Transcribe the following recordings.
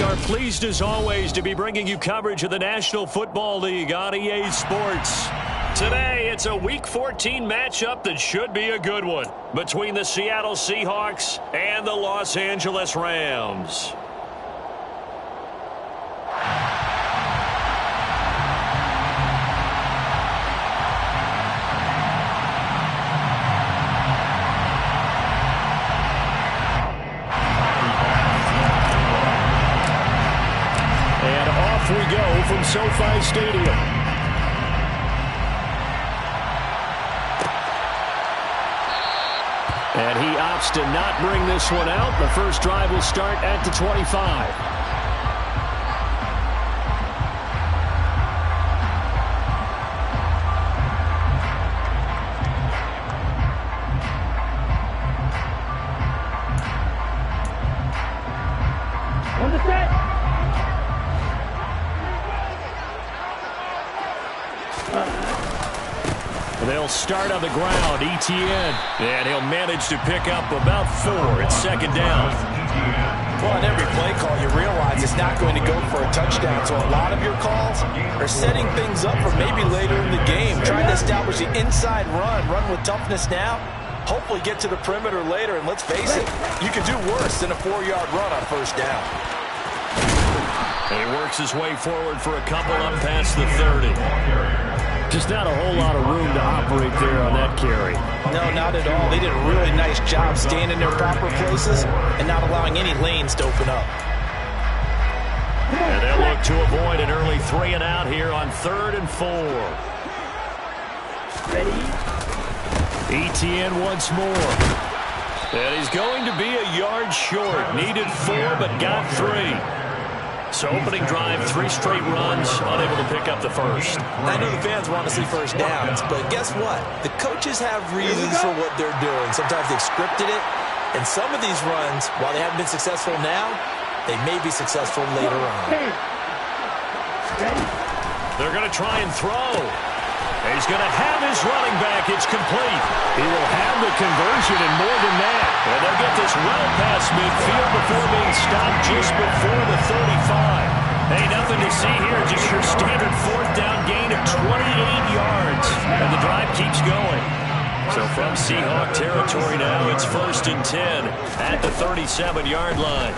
are pleased as always to be bringing you coverage of the National Football League on EA Sports. Today, it's a Week 14 matchup that should be a good one between the Seattle Seahawks and the Los Angeles Rams. We go from SoFi Stadium. And he opts to not bring this one out. The first drive will start at the 25. They'll start on the ground. Etienne. And he'll manage to pick up about 4. It's second down. Well, on every play call, you realize it's not going to go for a touchdown. So a lot of your calls are setting things up for maybe later in the game, trying to establish the inside run with toughness now, hopefully get to the perimeter later. And let's face it, you could do worse than a 4-yard run on first down. And he works his way forward for a couple up past the 30. Just not a whole lot of room to operate there on that carry. No, not at all. They did a really nice job staying in their proper places and not allowing any lanes to open up. And they'll look to avoid an early 3 and out here on 3rd and 4. Ready? Etienne once more. And he's going to be a yard short. Needed 4, but got 3. So opening drive, 3 straight runs, unable to pick up the first. I know the fans want to see first downs, but guess what? The coaches have reasons for what they're doing. Sometimes they've scripted it, and some of these runs, while they haven't been successful now, they may be successful later on. They're going to try and throw. He's going to have his running back. It's complete. He will have the conversion and more than that. And they'll get this well past midfield before being stopped just before the 35. Hey, nothing to see here. Just your standard 4th down gain of 28 yards. And the drive keeps going. So from Seahawk territory now, it's 1st and 10 at the 37-yard line.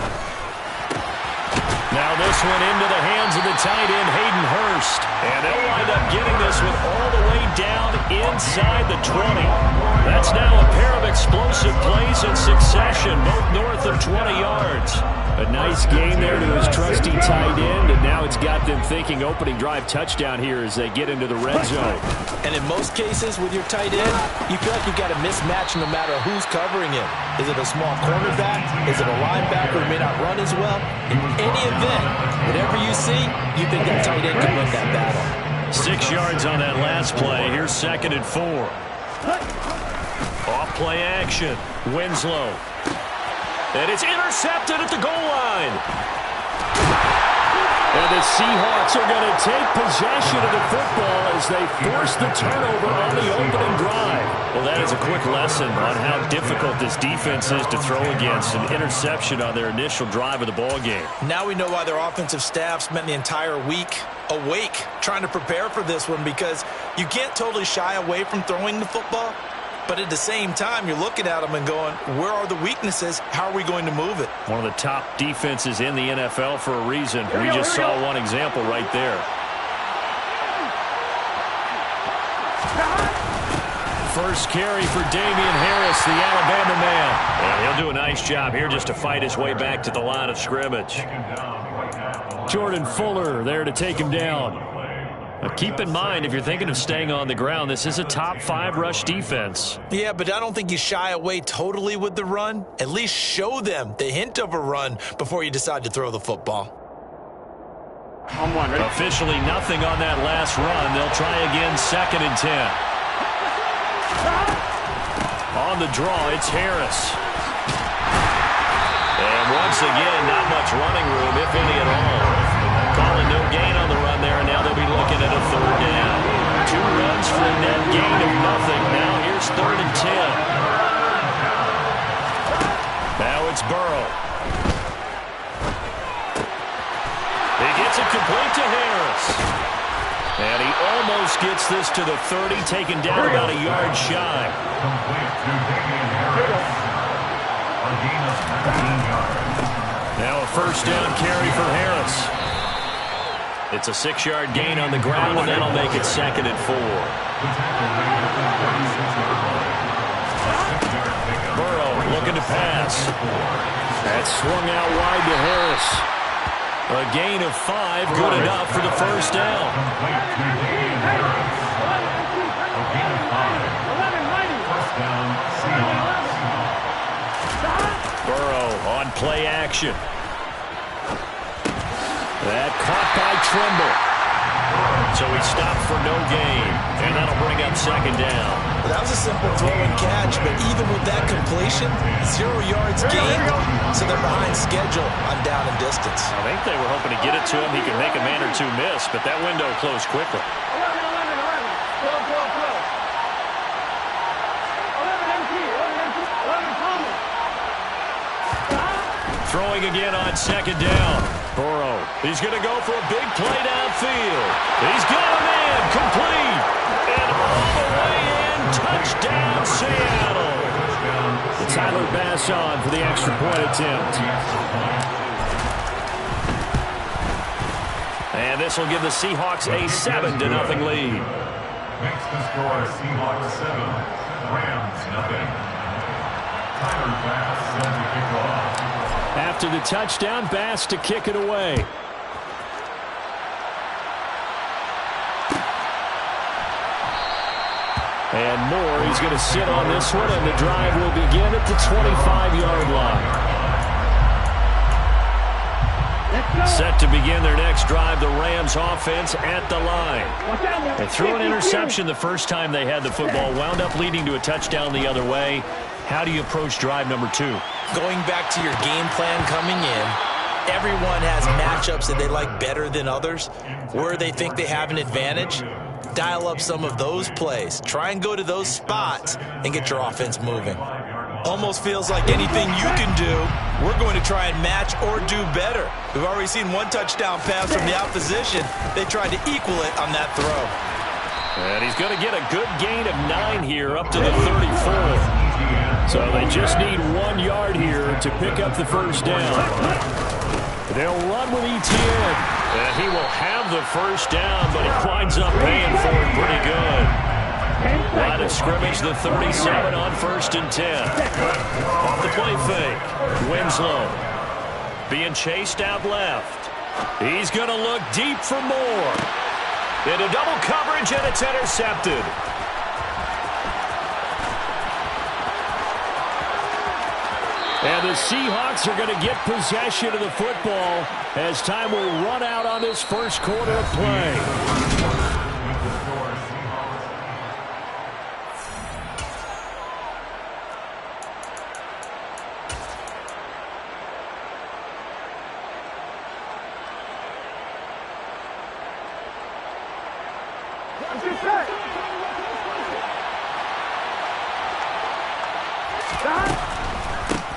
Now this one into the hands of the tight end, Hayden Hurst. And they'll wind up getting this one all the way down inside the 20. That's now a pair of explosive plays in succession, both north of 20 yards. A nice gain there to his trusty tight end, and now it's got them thinking opening drive touchdown here as they get into the red zone. And in most cases with your tight end, you feel like you've got a mismatch no matter who's covering him. Is it a small cornerback? Is it a linebacker who may not run as well? In any event, whatever you see, you think that tight end can win that battle. 6 yards on that last play. Here's 2nd and 4. Off play action. Winslow. And it's intercepted at the goal line. And the Seahawks are going to take possession of the football as they force the turnover on the opening drive. Well, that is a quick lesson on how difficult this defense is to throw against. An interception on their initial drive of the ball game. Now we know why their offensive staff spent the entire week awake trying to prepare for this one, because you can't totally shy away from throwing the football. But at the same time, you're looking at them and going, where are the weaknesses? How are we going to move it? One of the top defenses in the NFL for a reason. We just saw one example right there. First carry for Damian Harris, the Alabama man. And he'll do a nice job here just to fight his way back to the line of scrimmage. Jordan Fuller there to take him down. Now keep in mind, if you're thinking of staying on the ground, this is a top 5 rush defense. Yeah, but I don't think you shy away totally with the run. At least show them the hint of a run before you decide to throw the football. Officially nothing on that last run. They'll try again, 2nd and 10. On the draw, it's Harris. And once again, not much running room, if any at all. Calling no gain on the run there, and now they'll be looking at a 3rd down. 2 runs for a net gain of nothing. Now here's 3rd and 10. Now it's Burrow. Harris. And he almost gets this to the 30, taken down about a yard shy. Now a first down carry for Harris. It's a 6-yard gain on the ground, and that'll make it 2nd and 4. Burrow looking to pass. That's swung out wide to Harris. A gain of 5, good enough for the first down. Burrow on play action. That caught by Trimble. So he stopped for no gain, and that'll bring up 2nd down. That was a simple throw and catch, but even with that completion, 0 yards gained, so they're behind schedule on down and distance. I think they were hoping to get it to him. He could make a man or two miss, but that window closed quickly. Throwing again on 2nd down. Burrow, he's going to go for a big play downfield. He's got a man complete. And all the way in, touchdown Seattle. Tyler Bass on for the extra point attempt. And this will give the Seahawks a 7-0 lead. Makes the score Seahawks 7, Rams 0. Tyler Bass sends the kickoff. After the touchdown, Bass to kick it away. And Moore, he's going to sit on this one, and the drive will begin at the 25-yard line. Set to begin their next drive, the Rams offense at the line. They threw an interception the first time they had the football, wound up leading to a touchdown the other way. How do you approach drive number 2? Going back to your game plan coming in, everyone has matchups that they like better than others. Where they think they have an advantage, dial up some of those plays. Try and go to those spots and get your offense moving. Almost feels like anything you can do, we're going to try and match or do better. We've already seen one touchdown pass from the opposition. They tried to equal it on that throw. And he's going to get a good gain of 9 here up to the 34. So they just need 1 yard here to pick up the first down. They'll run with Etienne. And he will have the first down, but he winds up paying for it pretty good. Line of scrimmage, the 37 on 1st and 10. Off the play fake. Winslow being chased out left. He's going to look deep for Moore. Into double coverage, and it's intercepted. And the Seahawks are going to get possession of the football as time will run out on this first quarter of play.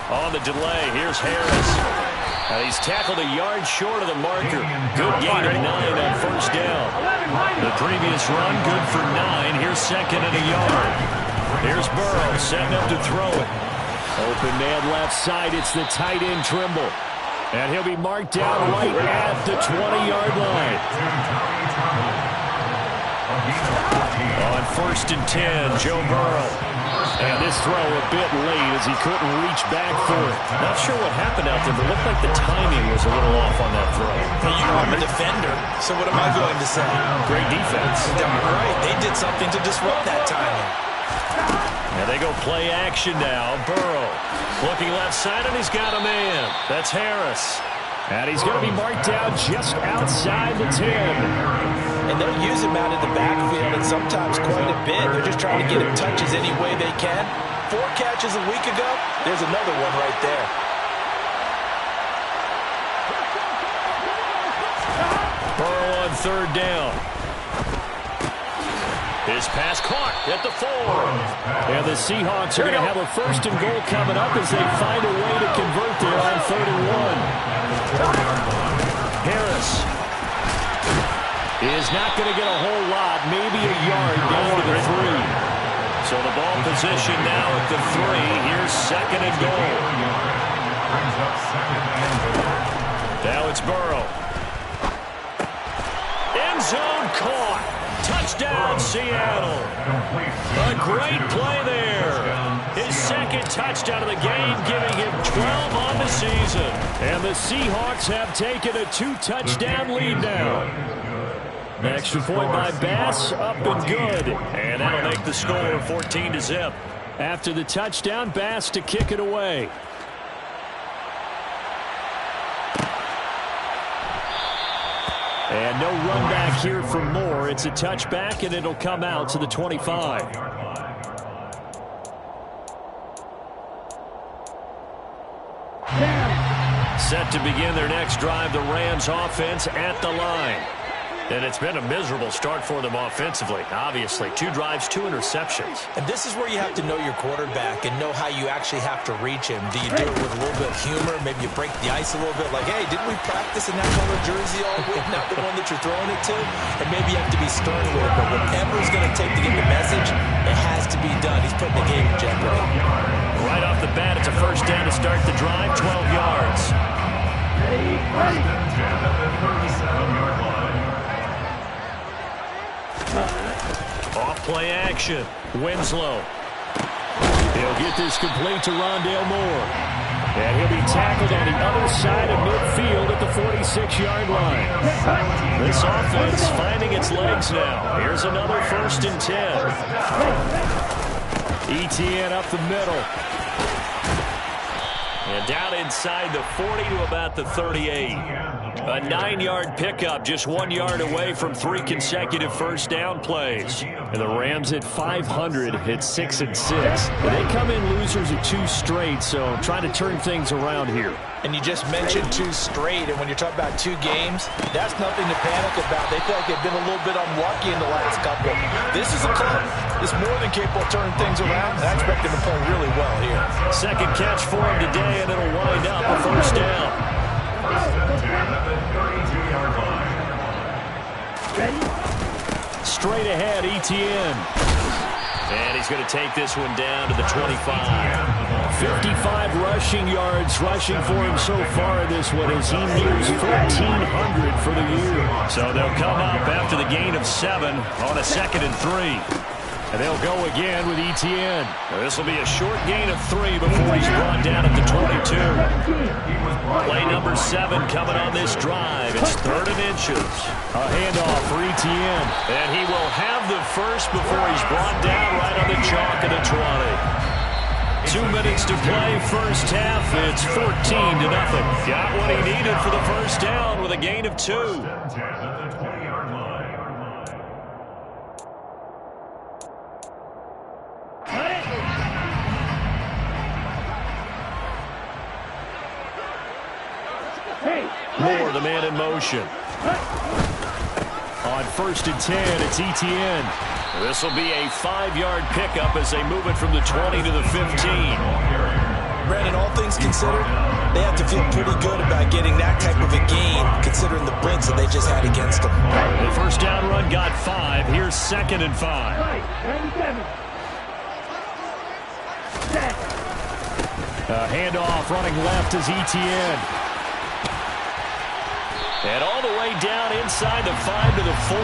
On the delay, here's Harris. He's tackled a yard short of the marker. Good gain of 9 on first down. The previous run, good for 9. Here's 2nd and a yard. Here's Burrow setting up to throw it. Open man left side. It's the tight end Trimble. And he'll be marked down right at the 20-yard line. On 1st and 10, Joe Burrow. And this throw a bit late as he couldn't reach back for it. Not sure what happened out there, but it looked like the timing was a little off on that throw. Well, I'm a defender, so what am I going to say? Great defense. Darn right. They did something to disrupt that timing. And they go play action now. Burrow looking left side, and he's got a man. That's Harris. And he's going to be marked down just outside the 10. And they'll use him out of the backfield, and sometimes quite a bit. They're just trying to get him touches any way they can. 4 catches a week ago. There's another one right there. Burrow on 3rd down. His pass caught at the 4. And the Seahawks are going to have a 1st and goal coming up as they find a way to convert there on 3rd and 1. Harris. is not going to get a whole lot, maybe a yard down to the 3. So the ball position now at the 3. Here's second and goal. Now it's Burrow. End zone caught. Touchdown, Seattle. A great play there. His second touchdown of the game, giving him 12 on the season. And the Seahawks have taken a 2-touchdown lead now. An extra point by Bass, up and good. And that'll make the score 14-0. After the touchdown, Bass to kick it away. And no run back here for Moore. It's a touchback, and it'll come out to the 25. Set to begin their next drive, the Rams offense at the line. And it's been a miserable start for them offensively. Obviously, 2 drives, 2 interceptions. And this is where you have to know your quarterback and know how you actually have to reach him. Do you do it with a little bit of humor? Maybe you break the ice a little bit, like, hey, didn't we practice in that color jersey all week, not the one that you're throwing it to? Or maybe you have to be stern a little bit. Whatever it's going to take to get the message, it has to be done. He's putting the game in jeopardy. Right off the bat, it's a first down to start the drive, 12 yards. First and 10 at the 37-yard line. Off play action. Winslow. He'll get this complete to Rondale Moore. And he'll be tackled on the other side of midfield at the 46-yard line. This offense finding its legs now. Here's another first and 10. Etienne up the middle. And down inside the 40 to about the 38. A 9-yard pickup, just 1 yard away from 3 consecutive first down plays. And the Rams at 500 hit 6-6. They come in losers of 2 straight, so trying to turn things around here. And you just mentioned 2 straight, and when you're talking about 2 games, that's nothing to panic about. They feel like they've been a little bit unlucky in the last couple. This is a club that's more than capable of turning things around, and I expect them to play really well here. Second catch for him today, and it'll wind up a first down. First and 10 at the 32-yard line. Straight ahead, Etienne. And he's going to take this one down to the 25. 55 rushing yards rushing for him so far this one as he nears 1,400 for the year. So they'll come up after the gain of 7 on a 2nd and 3. And they'll go again with Etienne. This will be a short gain of 3 before he's brought down at the 22. Play number 7 coming on this drive. It's 3rd and inches. A handoff for Etienne. And he will have the first before he's brought down right on the chalk of the 20. 2 minutes to play, first half. It's 14-0. Got what he needed for the first down with a gain of 2. First and 10 at the 20-yard line. Moore, the man in motion. On 1st and 10, it's Etienne. This will be a 5-yard pickup as they move it from the 20 to the 15. Brandon, all things considered, they have to feel pretty good about getting that type of a gain, considering the blitz that they just had against them. The first down run got 5. Here's 2nd and 5. A handoff running left is Etienne. And all the way down inside the 5 to the 4.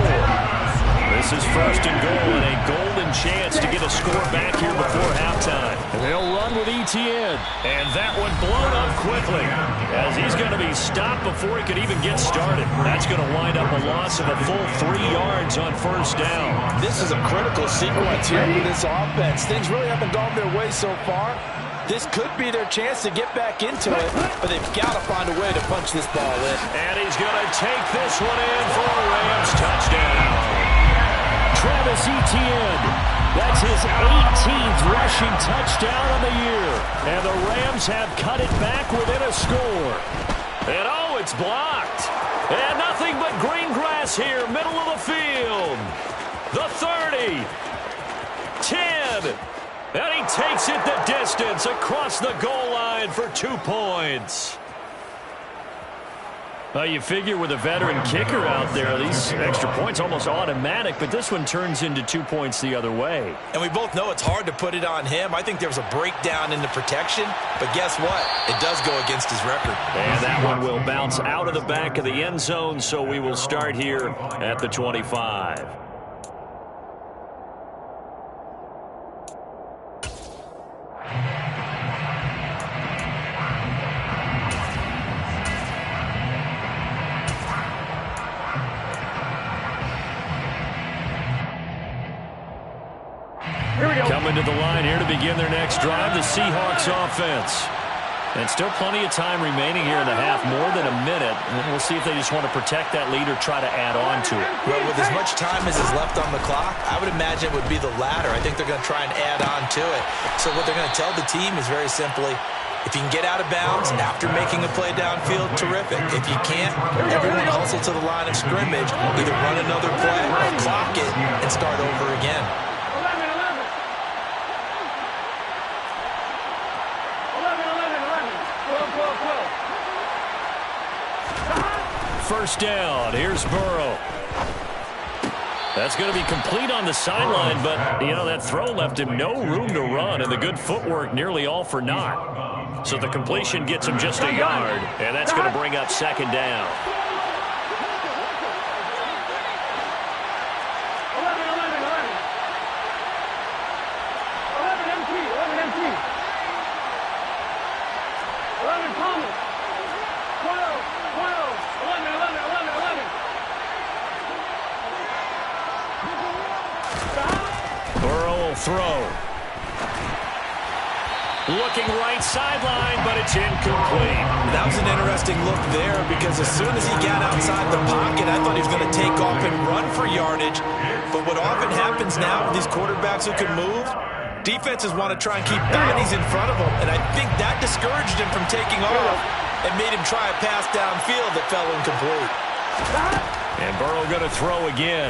This is 1st and goal and a golden chance to get a score back here before halftime. And they'll run with Etienne. And that one blown up quickly as he's going to be stopped before he could even get started. That's going to wind up a loss of a full 3 yards on first down. This is a critical sequence here for this offense. Things really haven't gone their way so far. This could be their chance to get back into it, but they've got to find a way to punch this ball in. And he's going to take this one in for a Rams touchdown. Travis Etienne. That's his 18th rushing touchdown on the year. And the Rams have cut it back within a score. And oh, it's blocked. And nothing but green grass here, middle of the field. The 30. 10. And he takes it the distance across the goal line for 2 points. Well, you figure with a veteran kicker out there, these extra points almost automatic, but this one turns into 2 points the other way. And we both know it's hard to put it on him. I think there was a breakdown in the protection, but guess what? It does go against his record. And that one will bounce out of the back of the end zone, so we will start here at the 25. Coming to the line here to begin their next drive, the Seahawks offense. And still plenty of time remaining here in the half, more than a minute. And we'll see if they just want to protect that lead or try to add on to it. Well, with as much time as is left on the clock, I would imagine it would be the latter. I think they're going to try and add on to it. So what they're going to tell the team is very simply, if you can get out of bounds after making a play downfield, terrific. If you can't, everyone hustle to the line of scrimmage, either run another play or clock it and start over again. First down. Here's Burrow. That's going to be complete on the sideline, but, you know, that throw left him no room to run, and the good footwork nearly all for naught. So the completion gets him just a yard, and that's going to bring up second down. Throw. Looking right sideline, but it's incomplete. That was an interesting look there because as soon as he got outside the pocket, I thought he was going to take off and run for yardage. But what often happens now with these quarterbacks who can move, defenses want to try and keep bodies in front of them, and I think that discouraged him from taking off and made him try a pass downfield that fell incomplete. And Burrow going to throw again.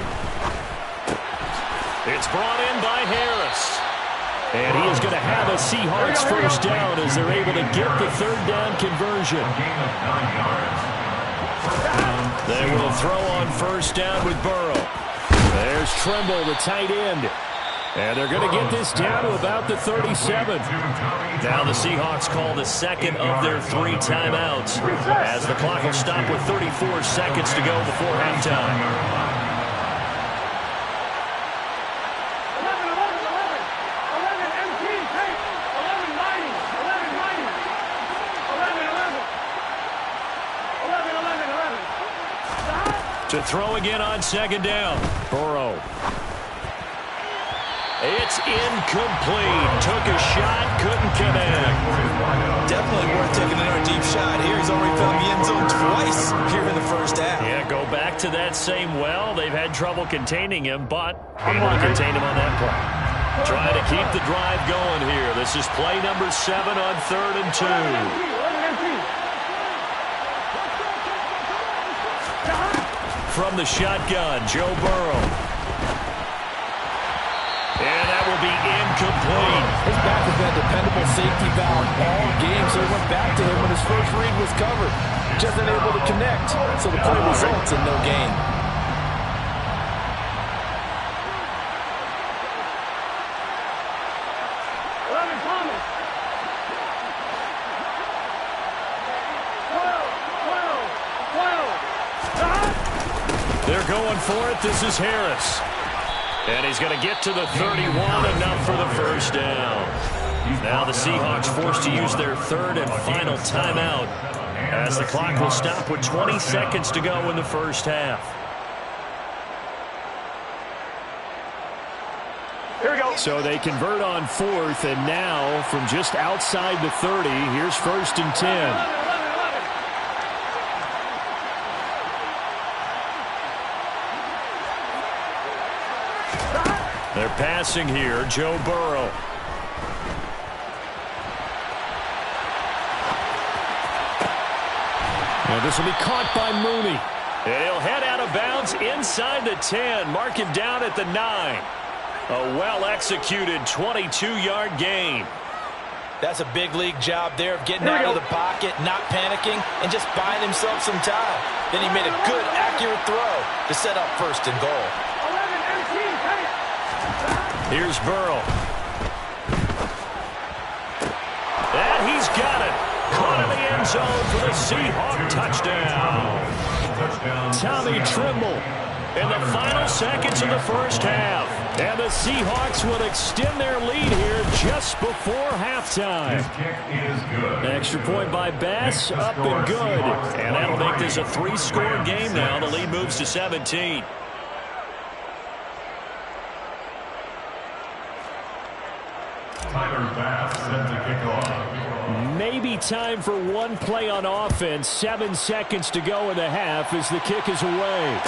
It's brought in by Harris. And he is going to have a Seahawks first down as they're able to get the third down conversion. They will throw on first down with Burrow. There's Tremble, the tight end. And they're going to get this down to about the 37. Now the Seahawks call the second of their 3 timeouts as the clock will stop with 34 seconds to go before halftime. To throw again on second down. Burrow. It's incomplete. Took a shot, couldn't connect. Definitely worth taking another deep shot here. He's already found the end zone twice here in the first half. Yeah, go back to that same well. They've had trouble containing him, but able to contain him on that play. Trying to keep the drive going here. This is play number 7 on 3rd and 2. From the shotgun, Joe Burrow. And that will be incomplete. His back has been a dependable safety valve all game, so he went back to him when his first read was covered. Just unable to connect, so the play results in no gain. They're going for it. This is Harris. And he's going to get to the 31, enough for the first down. Now the Seahawks forced to use their 3rd and final timeout as the clock will stop with 20 seconds to go in the first half. Here we go. So they convert on 4th, and now from just outside the 30, here's 1st and 10. They're passing here, Joe Burrow. And this will be caught by Mooney. And he'll head out of bounds inside the 10. Mark him down at the 9. A well-executed 22-yard gain. That's a big league job there of getting out of the pocket, not panicking, and just buying himself some time. Then he made a good, accurate throw to set up first and goal. Here's Burrow. And he's got it. Caught in the end zone for the Seahawk touchdown. Tommy Tremble in the final seconds of the first half. And the Seahawks will extend their lead here just before halftime. His kick is good. Extra point by Bass, up and good. And that'll make this a 3-score game now. The lead moves to 17. Tyler Bass set to kick off. Maybe time for one play on offense. 7 seconds to go in the half as the kick is away.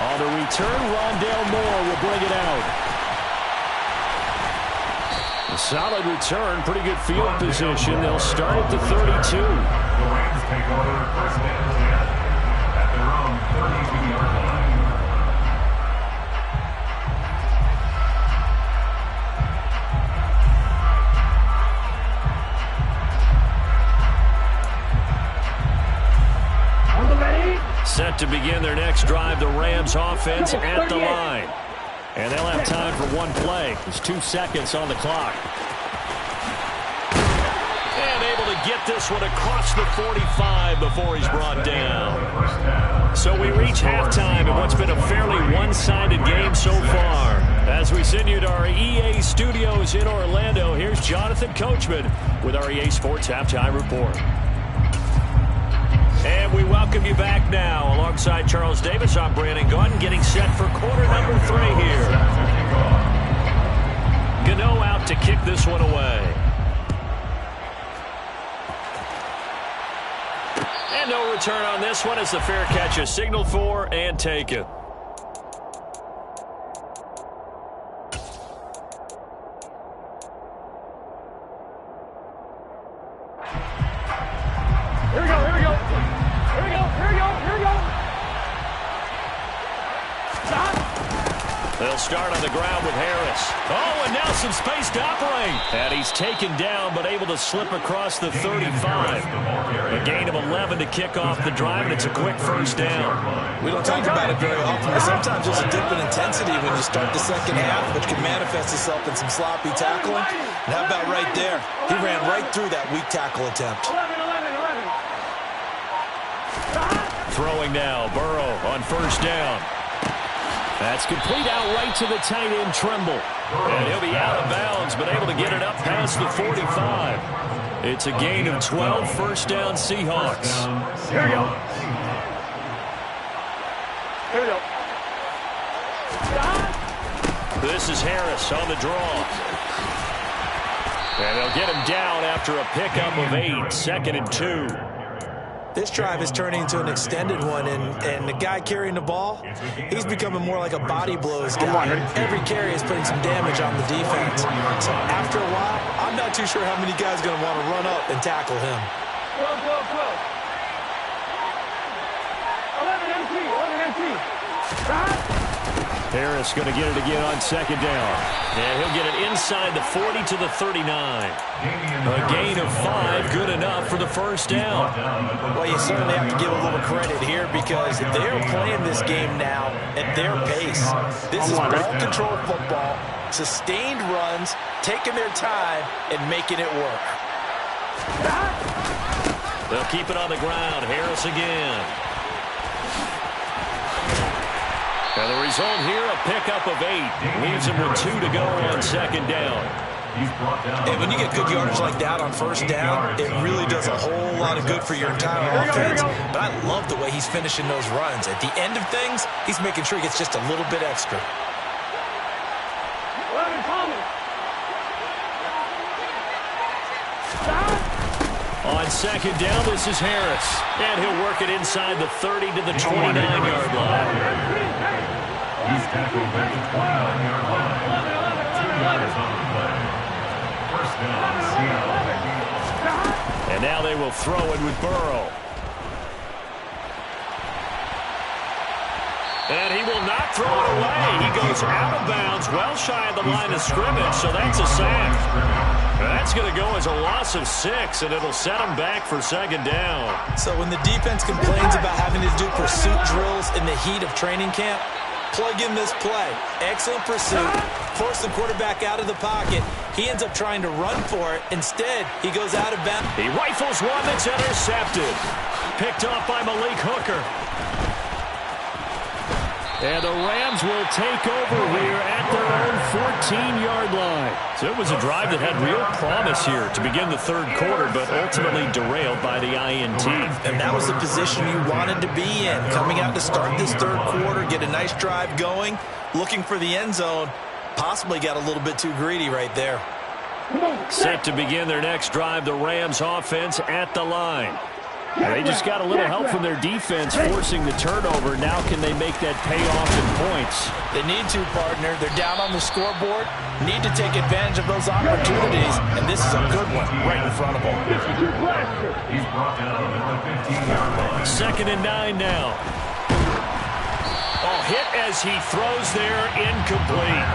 On the return, Rondale Moore will bring it out. A solid return, pretty good field position. They'll start at the 32. The Rams take over first and 10 at their own 32-yard line. Set to begin their next drive, the Rams offense at the line. And they'll have time for one play. There's 2 seconds on the clock. And able to get this one across the 45 before he's brought down. So we reach halftime in what's been a fairly one-sided game so far. As we send you to our EA studios in Orlando, here's Jonathan Coachman with our EA Sports Halftime Report. And we welcome you back now. Alongside Charles Davis, I'm Brandon Gaudin, getting set for quarter number 3 here. Gano out to kick this one away. And no return on this one as the fair catch is signaled for and taken. They'll start on the ground with Harris. Oh, and now some space to operate. And he's taken down, but able to slip across the 35. A gain of 11 to kick off the drive, and it's a quick first down. We don't talk about it very often, but sometimes there's a dip in intensity when you start the second half, which can manifest itself in some sloppy tackling. And how about right there? He ran right through that weak tackle attempt. Throwing now, Burrow on first down. That's complete out right to the tight end, Tremble. And he'll be out of bounds, but able to get it up past the 45. It's a gain of 12, first down Seahawks. Here we go. Here we go. This is Harris on the draw. And they'll get him down after a pickup of 8, 2nd and 2. This drive is turning into an extended one, and the guy carrying the ball, he's becoming more like a body blows guy. Every carry is putting some damage on the defense. So after a while, I'm not too sure how many guys are going to want to run up and tackle him. 11 MT. Harris going to get it again on second down. And he'll get it inside the 40 to the 39. A gain of 5, good enough for the first down. Well, you certainly have to give a little credit here because they're playing this game now at their pace. This is ball control football, sustained runs, taking their time, and making it work. They'll keep it on the ground. Harris again. And the result here, a pickup of 8. Leaves him with 2 to go on second down. And when you get good yardage like that on first down, it really does a whole lot of good for your entire offense. But I love the way he's finishing those runs. At the end of things, he's making sure he gets just a little bit extra. On second down, this is Harris. And he'll work it inside the 30 to the 29-yard line. He's tackled at the 29-yard line. 2 yards on the play. First down, Seattle. And now they will throw it with Burrow. And he will not throw it away. He goes goes out of bounds, well shy of the line of scrimmage, so that's a sack. That's going to go as a loss of 6, and it'll set them back for second down. So when the defense complains about having to do pursuit drills in the heat of training camp, plug in this play. Excellent pursuit. Force the quarterback out of the pocket. He ends up trying to run for it. Instead, he goes out of bounds. He rifles one that's intercepted. Picked off by Malik Hooker. And the Rams will take over here at their own 14-yard line. So it was a drive that had real promise here to begin the third quarter, but ultimately derailed by the INT. And that was the position you wanted to be in. Coming out to start this third quarter, get a nice drive going, looking for the end zone. Possibly got a little bit too greedy right there. Set to begin their next drive, the Rams offense at the line. They just got a little help from their defense forcing the turnover. Now can they make that pay off in points? They need to, partner. They're down on the scoreboard. Need to take advantage of those opportunities, and this is a good one right in front of them. He's brought down at the 15-yard line. 2nd and 9 now. Oh, hit as he throws there, incomplete.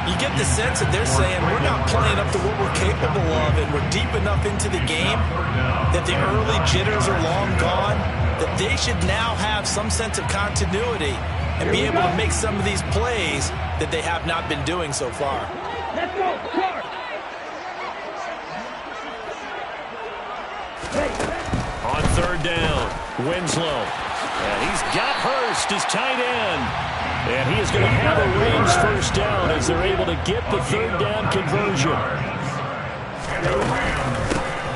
You get the sense that they're saying we're not playing up to what we're capable of, and we're deep enough into the game that the early jitters are long gone, that they should now have some sense of continuity and be able to make some of these plays that they have not been doing so far. Let's go, Clark. On 3rd down, Winslow. And he's got Hurst, his tight end. And he is going to have a Rams first down as they're able to get the 3rd down conversion.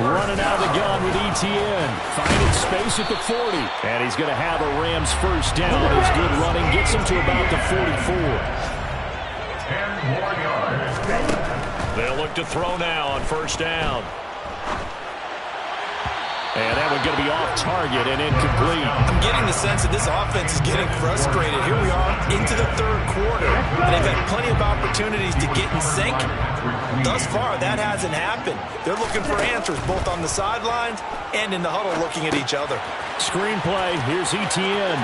Running out of the gun with Etienne. Finding space at the 40. And he's going to have a Rams first down. His good running gets him to about the 44. 10 more yards. They'll look to throw now on first down. And that one's going to be off target and incomplete. I'm getting the sense that this offense is getting frustrated. Here we are into the third quarter, and they've had plenty of opportunities to get in sync. Thus far, that hasn't happened. They're looking for answers both on the sidelines and in the huddle looking at each other. Screenplay, here's Etienne.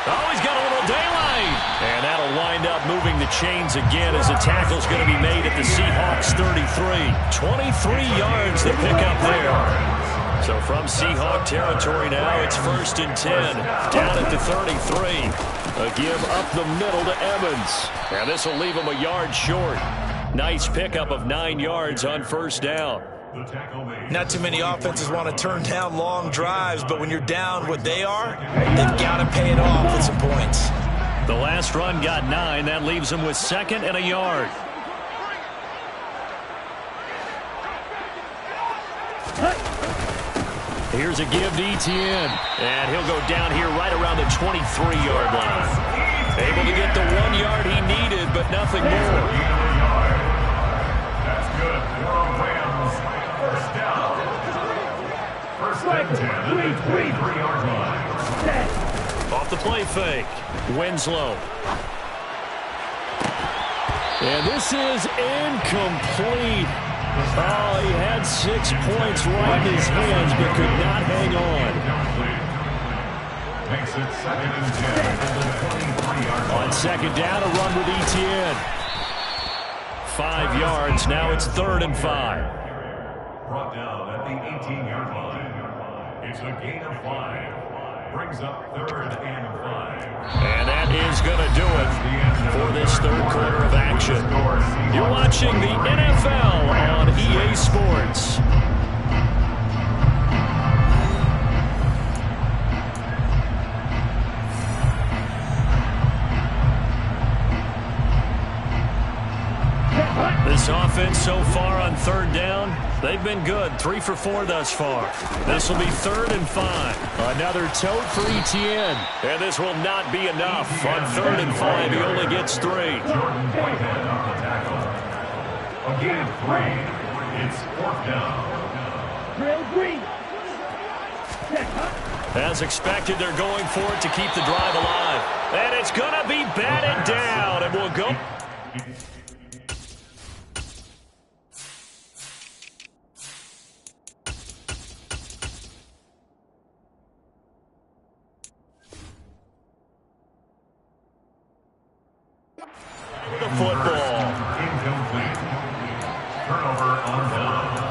Oh, he's got a little daylight. And that'll wind up moving the chains again as the tackle's going to be made at the Seahawks 33. 23 yards to pick up there. So from Seahawk territory now, it's 1st and 10. Down at the 33. A give up the middle to Evans. And this will leave him a yard short. Nice pickup of 9 yards on first down. Not too many offenses want to turn down long drives, but when you're down what they are, they've got to pay it off with some points. The last run got 9. That leaves him with 2nd and a yard. Here's a give to Etienne. And he'll go down here right around the 23-yard line. Able to get the 1 yard he needed, but nothing more. That's good. Rams. First down. 1st and 10 at the 23-yard line. Off the play fake. Winslow. And this is incomplete. Oh, he had 6 points right in his hands, but could not hang on. Makes it 2nd and 10 at the 23-yard line. On 2nd down, a run with Etienne. 5 yards. Now it's 3rd and 5. Brought down at the 18-yard line. It's a gain of 5. Brings up 3rd and 5. And that is going to do it for this third quarter of action. You're watching the NFL on EA Sports. This offense so far on 3rd down, they've been good. 3 for 4 thus far. This will be 3rd and 5. Another tote for Etienne. And this will not be enough. On 3rd and 5, he only gets 3. Jordan Whitehead on the tackle. A gain of 3. It's 4th down. As expected, they're going for it to keep the drive alive. And it's going to be batted down. And we'll go. the football. Incomplete. Turnover on downs.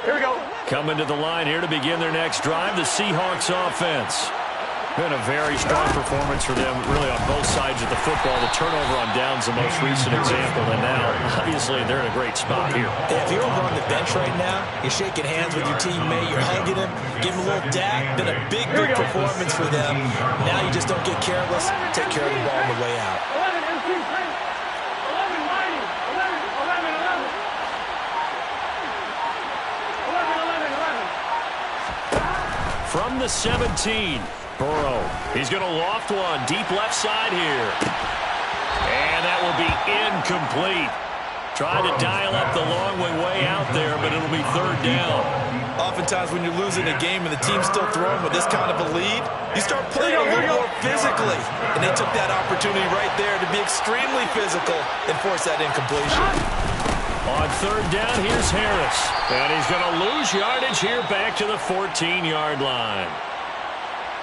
Here we go. Coming to the line here to begin their next drive, the Seahawks offense. Been a very strong performance for them, really on both sides of the football. The turnover on downs, the most recent example, and now, obviously, they're in a great spot here. Yeah, if you're over on the bench right now, you're shaking hands with your teammate, you're hugging him, giving him a little dap. Been a big performance for them. Now you just don't get careless. Take care of the ball on the way out. 11 MC, 11 mighty, 11. From the 17, Burrow. He's going to loft one deep left side here. And that will be incomplete. Tried to dial up the long way out there, but it'll be third down. Oftentimes when you're losing a game and the team's still throwing with this kind of a lead, you start playing a little more physically. And they took that opportunity right there to be extremely physical and force that incompletion. On third down, here's Harris. And he's going to lose yardage here back to the 14-yard line.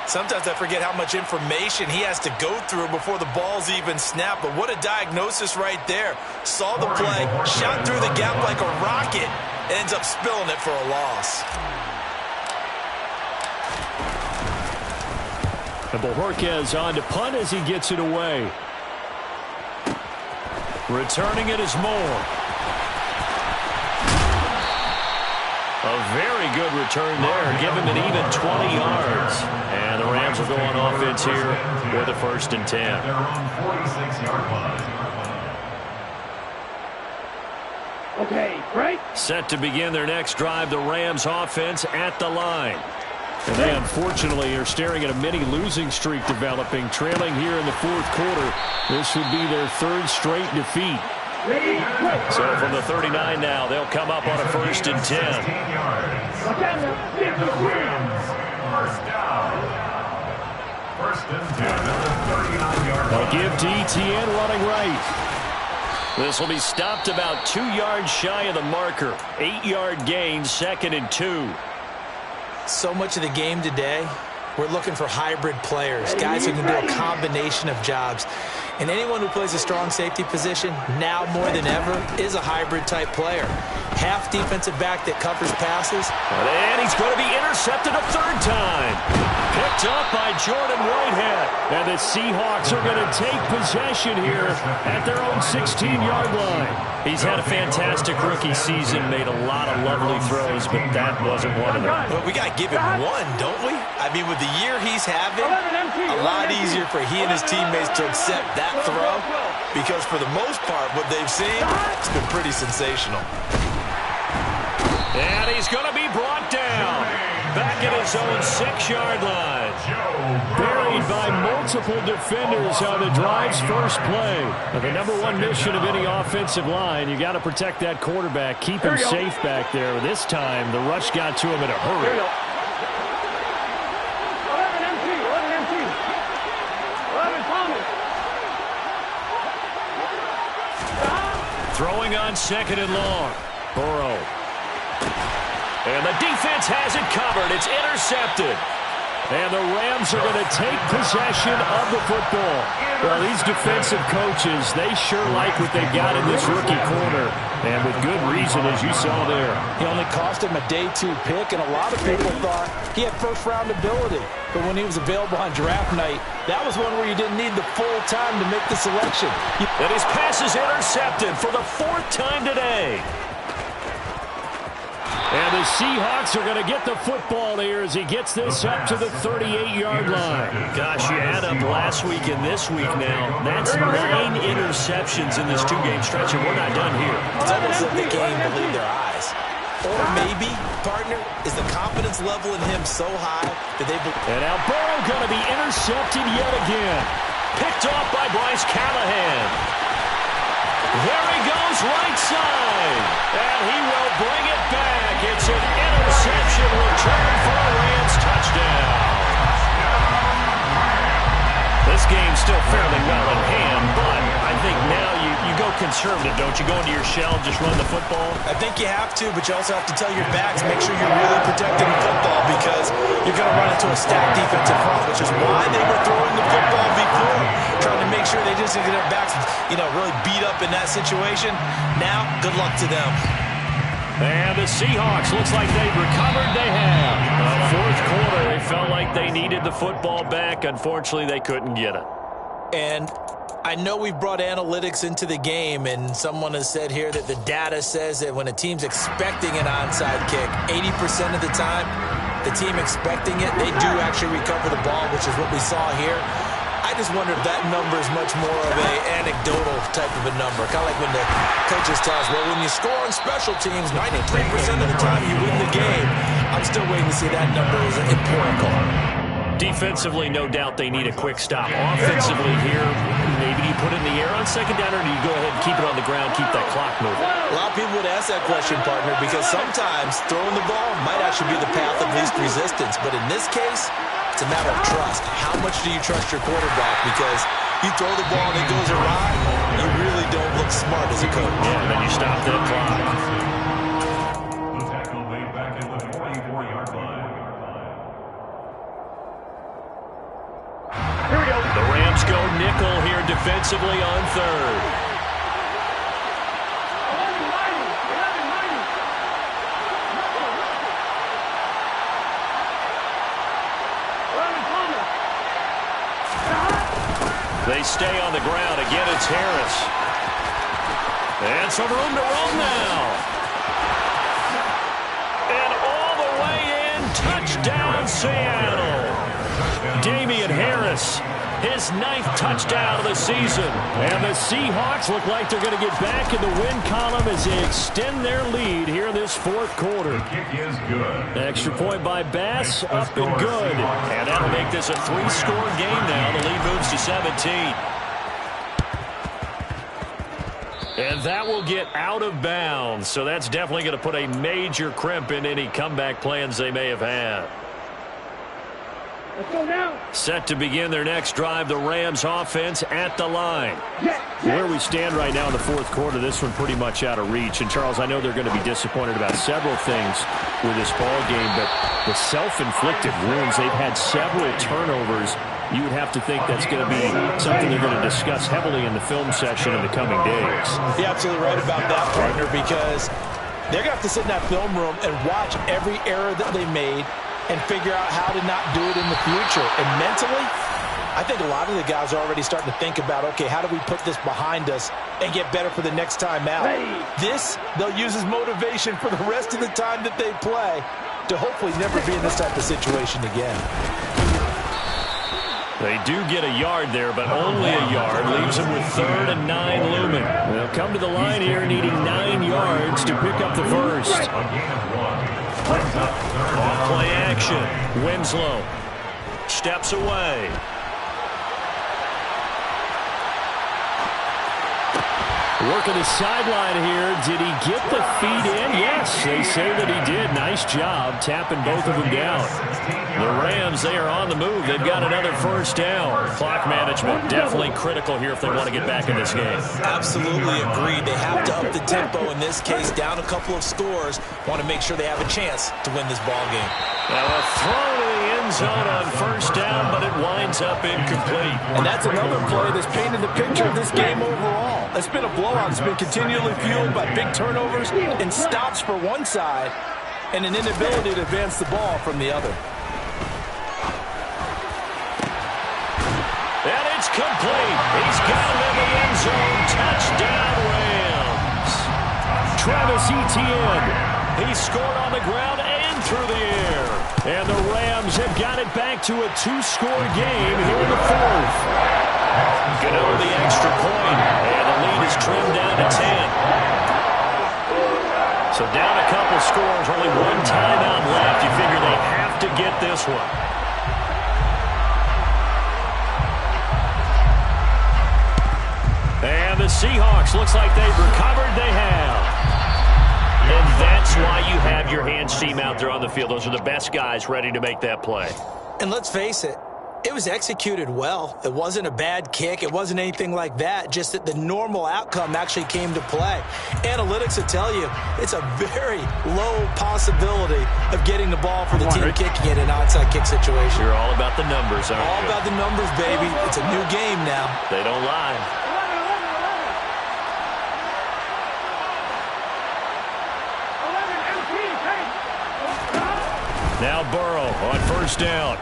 Sometimes I forget how much information he has to go through before the ball's even snapped. But what a diagnosis right there. Saw the play, shot through the gap like a rocket, and ends up spilling it for a loss. And Bojorquez on to punt as he gets it away. Returning it is Moore. A very good return there. Give him an even 20 yards. And the Rams will go on offense here with a 1st and 10. Their own 46-yard line. Okay, break. Set to begin their next drive, the Rams offense at the line. And they unfortunately are staring at a mini losing streak developing, trailing here in the 4th quarter. This would be their 3rd straight defeat. So from the 39 now, they'll come up on a 1st and 10. First down. 1st and 10 at the 39-yard They'll line. give to Etienne running right. This will be stopped about 2 yards shy of the marker. 8-yard gain, 2nd and 2. So much of the game today, we're looking for hybrid players, guys who can do a combination of jobs. And anyone who plays a strong safety position, now more than ever, is a hybrid-type player. Half defensive back that covers passes. And he's going to be intercepted a 3rd time. Picked up by Jordan Whitehead. And the Seahawks are going to take possession here at their own 16-yard line. He's had a fantastic rookie season, made a lot of lovely throws, but that wasn't one of them. But we got to give him one, don't we? I mean, with the year he's having, a lot easier for he and his teammates to accept that throw, because for the most part, what they've seen, it's been pretty sensational. And he's going to be brought down back at his own 6-yard line. Buried by multiple defenders on the drive's first play. Now, the #1 mission of any offensive line, you got to protect that quarterback, keep him safe back there. This time, the rush got to him in a hurry. 11 MC, 11 Thomas. Throwing on 2nd and long. Burrow. And the defense has it covered. It's intercepted. And the Rams are going to take possession of the football. Well, these defensive coaches, they sure like what they got in this rookie corner. And with good reason, as you saw there. He only cost him a day 2 pick, and a lot of people thought he had first-round ability. But when he was available on draft night, that was one where you didn't need the full time to make the selection. And his pass is intercepted for the 4th time today. And the Seahawks are going to get the football here as he gets this up to the 38-yard line. Gosh, you add up last week and this week now. That's 9 interceptions in this 2-game stretch, and we're not done here. It's almost like they can't even believe their eyes. Or maybe, partner, is the confidence level in him so high that they believe. And now Burrow going to be intercepted yet again. Picked off by Bryce Callahan. There he goes, right side. And he will bring it back. It's an interception return for a Rams touchdown. This game's still fairly well in hand, but I think now you go conservative, don't you? Go into your shell, just run the football? I think you have to, but you also have to tell your backs, make sure you're really protecting the football because you're going to run into a stacked defensive front, which is why they were throwing the football before, trying to make sure they just didn't get their backs, really beat up in that situation. Now, good luck to them. And the Seahawks, looks like they've recovered. They have. Fourth quarter, they felt like they needed the football back. Unfortunately, they couldn't get it. And I know we've brought analytics into the game, and someone has said here that the data says that when a team's expecting an onside kick, 80% of the time, the team expecting it, they do actually recover the ball, which is what we saw here. I just wonder if that number is much more of an anecdotal type of a number. Kind of like when the coaches tell us, well, when you score on special teams, 93% of the time you win the game. I'm still waiting to see that number as empirical. Defensively, no doubt they need a quick stop. Offensively here, maybe you put it in the air on second down, or do you go ahead and keep it on the ground, keep that clock moving? A lot of people would ask that question, partner, because sometimes throwing the ball might actually be the path of least resistance. But in this case, it's a matter of trust. How much do you trust your quarterback? Because you throw the ball and it goes awry, you really don't look smart as a coach. Yeah, and then you stop that clock. The tackle made back at the 44-yard line. Here we go. The Rams go nickel here defensively on third. 11, They stay on the ground. Again, it's Harris. And some room to run now. And all the way in. Touchdown, Seattle. Damian Harris, his 9th touchdown of the season. And the Seahawks look like they're going to get back in the win column as they extend their lead here in this fourth quarter. The kick is good. Extra point by Bass, up and good. And that'll make this a 3-score game now. The lead moves to 17. And that will get out of bounds. So that's definitely going to put a major crimp in any comeback plans they may have had. let's go now. Set to begin their next drive, the Rams offense at the line. Where we stand right now in the fourth quarter, this one pretty much out of reach. And, Charles, I know they're going to be disappointed about several things with this ball game, but the self-inflicted wounds, they've had several turnovers. You would have to think that's going to be something they're going to discuss heavily in the film session in the coming days. You're absolutely right about that, partner, because they're going to have to sit in that film room and watch every error that they made and figure out how to not do it in the future. And mentally, I think a lot of the guys are already starting to think about, okay, how do we put this behind us and get better for the next time out? This, they'll use as motivation for the rest of the time that they play to hopefully never be in this type of situation again. They do get a yard there, but only a yard. Leaves them with 3rd and 9 looming. They'll come to the line here needing 9 yards to pick up the first. A gain of 1. Brings up 3rd Off down. play action. Winslow steps away. Working the sideline here. Did he get the feet in? Yes, they say that he did. Nice job tapping both of them down. The Rams, they are on the move. They've got another first down. Clock management definitely critical here if they want to get back in this game. Absolutely agreed. They have to up the tempo in this case, down a couple of scores. Want to make sure they have a chance to win this ball game. Now a throw to the end zone on first down, but it winds up incomplete. And that's another play that's painted the picture of this game overall. It's been a blowout. It's been continually fueled by big turnovers and stops for one side and an inability to advance the ball from the other. And it's complete. He's got it in the end zone. Touchdown, Rams. Travis Etienne. He scored on the ground and through the air. And the Rams have got it back to a 2-score game here in the fourth. Get over the extra point. And the lead is trimmed down to 10. So down a couple scores, only one timeout left. You figure they have to get this one. And the Seahawks, looks like they've recovered. They have. And that's why you have your hands team out there on the field. Those are the best guys ready to make that play. And let's face it, it was executed well. It wasn't a bad kick. It wasn't anything like that. Just that the normal outcome actually came to play. Analytics will tell you it's a very low possibility of getting the ball for the team kicking it in an onside kick situation. You're all about the numbers, aren't you? All about the numbers, baby. It's a new game now. They don't lie. Now Burrow on first down.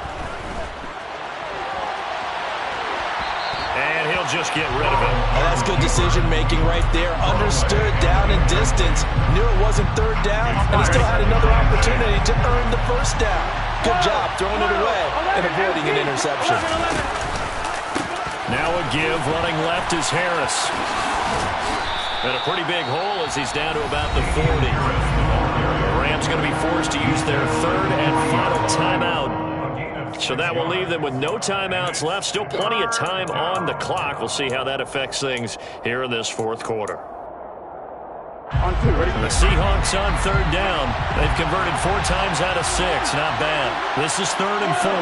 And he'll just get rid of it. Oh, that's good decision-making right there. Understood down and distance. Knew it wasn't third down, and he still had another opportunity to earn the first down. Good job throwing it away and avoiding an interception. Now a give. Running left is Harris. And a pretty big hole as he's down to about the 40. The Rams going to be forced to use their third and final timeout. So that will leave them with no timeouts left. Still plenty of time on the clock. We'll see how that affects things here in this fourth quarter. The Seahawks on third down. They've converted 4 times out of 6. Not bad. This is 3rd and 4.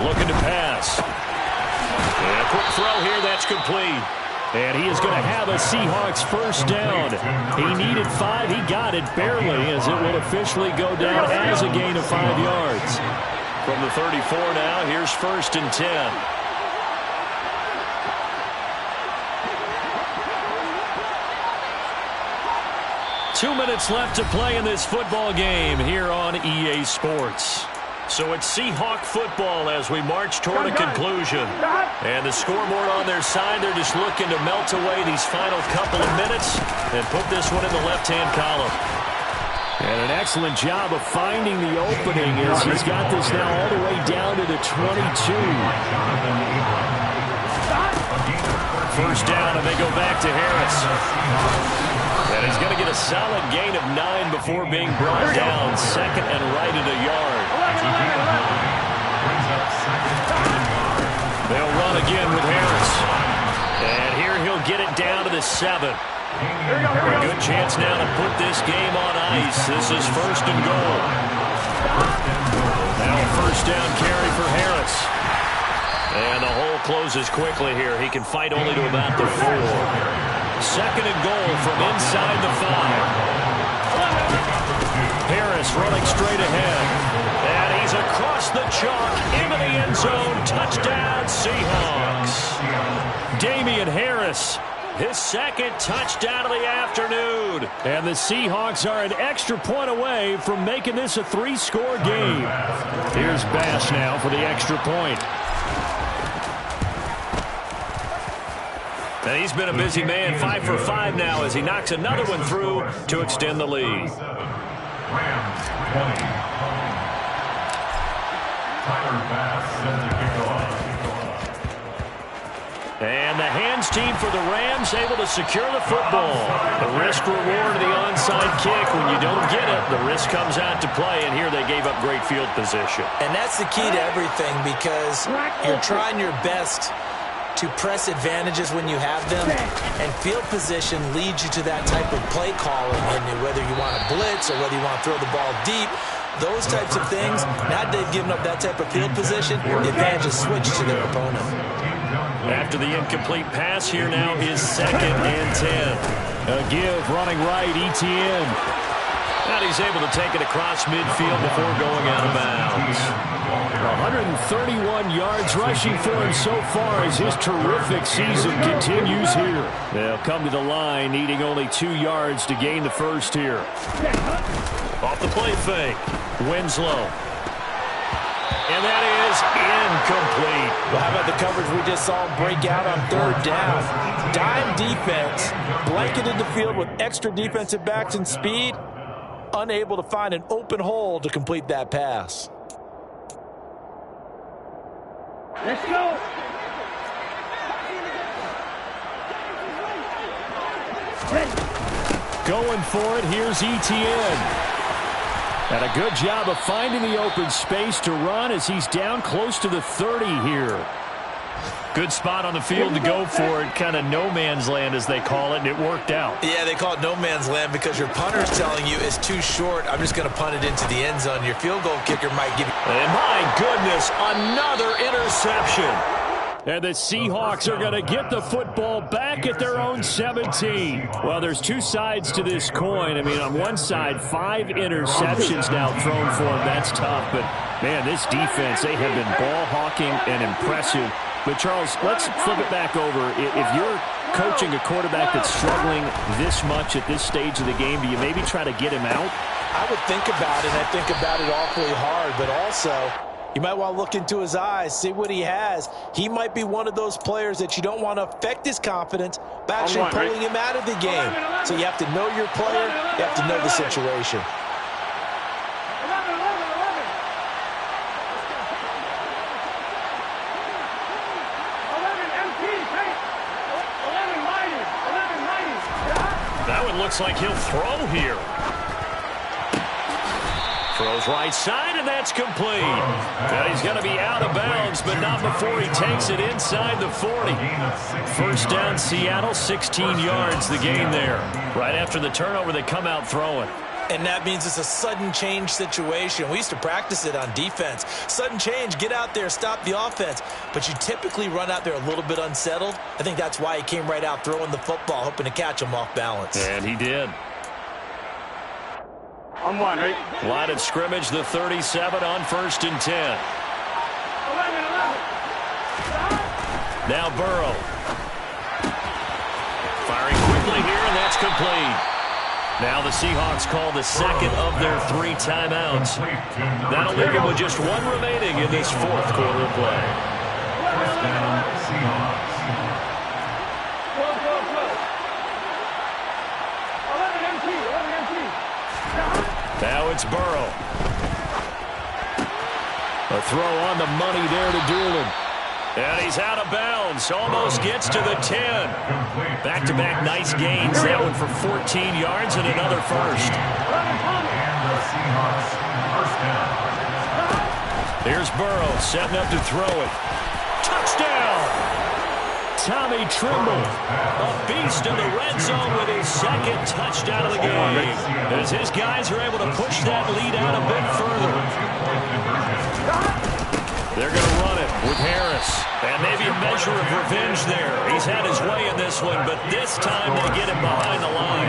Looking to pass. And a quick throw here, that's complete. And he is going to have a Seahawks first down. He needed 5. He got it barely, as it will officially go down as a gain of 5 yards. From the 34 now, here's 1st and 10. Two minutes left to play in this football game here on EA Sports. So it's Seahawk football as we march toward a conclusion. And the scoreboard on their side, they're just looking to melt away these final couple of minutes and put this one in the left-hand column. And an excellent job of finding the opening as he's got this now all the way down to the 22. First down, and they go back to Harris. And he's going to get a solid gain of 9 before being brought down. 2nd and right at a yard. They'll run again with Harris. And here he'll get it down to the 7. A good chance now to put this game on ice. This is 1st and goal. Now a first down carry for Harris. And the hole closes quickly here. He can fight only to about the 4. 2nd and goal from inside the 5. Harris running straight ahead. And he's across the chalk into the end zone. Touchdown, Seahawks. Damian Harris, his 2nd touchdown of the afternoon. And the Seahawks are an extra point away from making this a 3-score game. Here's Bass now for the extra point. And he's been a busy man, 5 for 5 now as he knocks another one through to extend the lead. And the hands team for the Rams able to secure the football. The risk reward of the onside kick. When you don't get it, the risk comes out to play, and here they gave up great field position. And that's the key to everything, because you're trying your best to press advantages when you have them, and field position leads you to that type of play calling, and whether you want to blitz or whether you want to throw the ball deep, those types of things. Now they've given up that type of field position, the advantage is switched to their opponent. After the incomplete pass, here now is 2nd and 10. A give running right, Etienne. And he's able to take it across midfield before going out of bounds. 131 yards rushing for him so far as his terrific season continues here. They'll come to the line, needing only 2 yards to gain the first here. Off the play fake, Winslow. And that is incomplete. Well, how about the coverage we just saw him break out on 3rd down? Dime defense, blanketed the field with extra defensive backs and speed. Unable to find an open hole to complete that pass. Let's go. Going for it, here's Etienne. And a good job of finding the open space to run as he's down close to the 30 here. Good spot on the field to go for it. Kind of no man's land, as they call it, and it worked out. Yeah, they call it no man's land because your punter's telling you it's too short. I'm just going to punt it into the end zone. Your field goal kicker might give you... And my goodness, another interception. And the Seahawks are going to get the football back at their own 17. Well, there's two sides to this coin. I mean, on one side, 5 interceptions now thrown for them. That's tough. But, man, this defense, they have been ball hawking and impressive. But, Charles, let's flip it back over. If you're coaching a quarterback that's struggling this much at this stage of the game, do you maybe try to get him out? I would think about it, and I think about it awfully hard. But also, you might want to look into his eyes, see what he has. He might be one of those players that you don't want to affect his confidence by actually pulling him out of the game. So you have to know your player. You have to know the situation. That one looks like he'll throw here. Throws right side, and that's complete. And he's going to be out of bounds, but not before he takes it inside the 40. First down, Seattle, 16 yards, the gain there. Right after the turnover, they come out throwing. And that means it's a sudden change situation. We used to practice it on defense. Sudden change, get out there, stop the offense. But you typically run out there a little bit unsettled. I think that's why he came right out throwing the football, hoping to catch him off balance. And he did. On one, right? Line of scrimmage, the 37 on 1st and 10. 11. Now Burrow. Firing quickly here, and that's complete. Now the Seahawks call the second of their 3 timeouts. That'll leave them with just 1 remaining in this 4th quarter of play. First down, Seahawks. Go. 11 empty. Now it's Burrow. A throw on the money there to Doolin. And he's out of bounds. Almost gets to the 10. Back-to-back nice gains. That one for 14 yards and another first. And the Seahawks, first down. Here's Burrow setting up to throw it. Touchdown! Tommy Tremble, a beast in the red zone with his 2nd touchdown of the game. As his guys are able to push that lead out a bit further. They're going to run it with Harris. And maybe a measure of revenge there. He's had his way in this one, but this time they get him behind the line.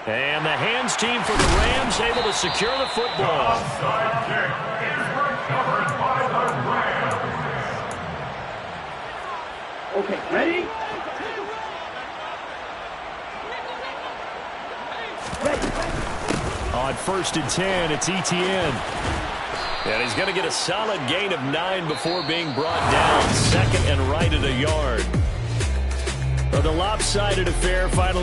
And the hands team for the Rams able to secure the football. Onside kick is recovered by the Rams. Okay, ready? On 1st and 10, it's Etienne. And he's going to get a solid gain of 9 before being brought down. 2nd and right at a yard. But the lopsided affair finally